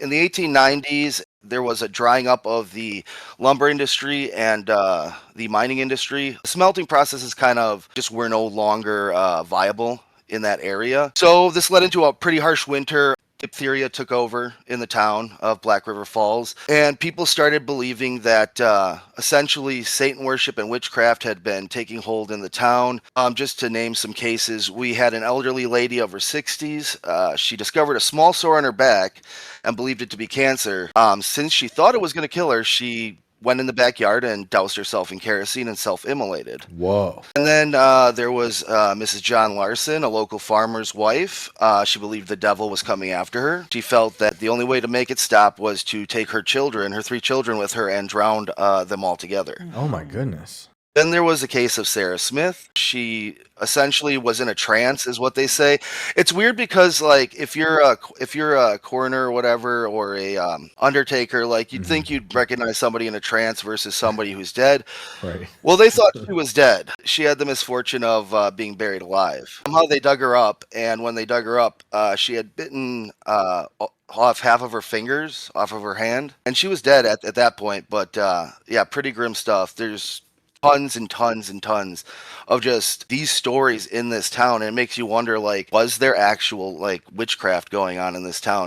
In the 1890s, there was a drying up of the lumber industry and the mining industry. The smelting processes kind of just were no longer viable in that area. So this led into a pretty harsh winter. Diphtheria took over in the town of Black River Falls, and people started believing that essentially Satan worship and witchcraft had been taking hold in the town. Just to name some cases, we had an elderly lady of her 60s. She discovered a small sore on her back and believed it to be cancer. Since she thought it was going to kill her, she went in the backyard and doused herself in kerosene and self-immolated. Whoa. And then there was Mrs. John Larson, a local farmer's wife. She believed the devil was coming after her. She felt that the only way to make it stop was to take her children, her 3 children, with her and drown them all together. Oh my goodness. Then there was a case of Sarah Smith. She essentially was in a trance, is what they say. It's weird because, like, if you're a coroner or whatever, or a undertaker, like, you'd think you'd recognize somebody in a trance versus somebody who's dead. Right. Well, they thought she was dead. She had the misfortune of being buried alive. Somehow they dug her up, and when they dug her up, she had bitten off half of her fingers, off of her hand, and she was dead at that point. But yeah, pretty grim stuff. There's tons and tons and tons of just these stories in this town, and it makes you wonder, like, was there actual, like, witchcraft going on in this town?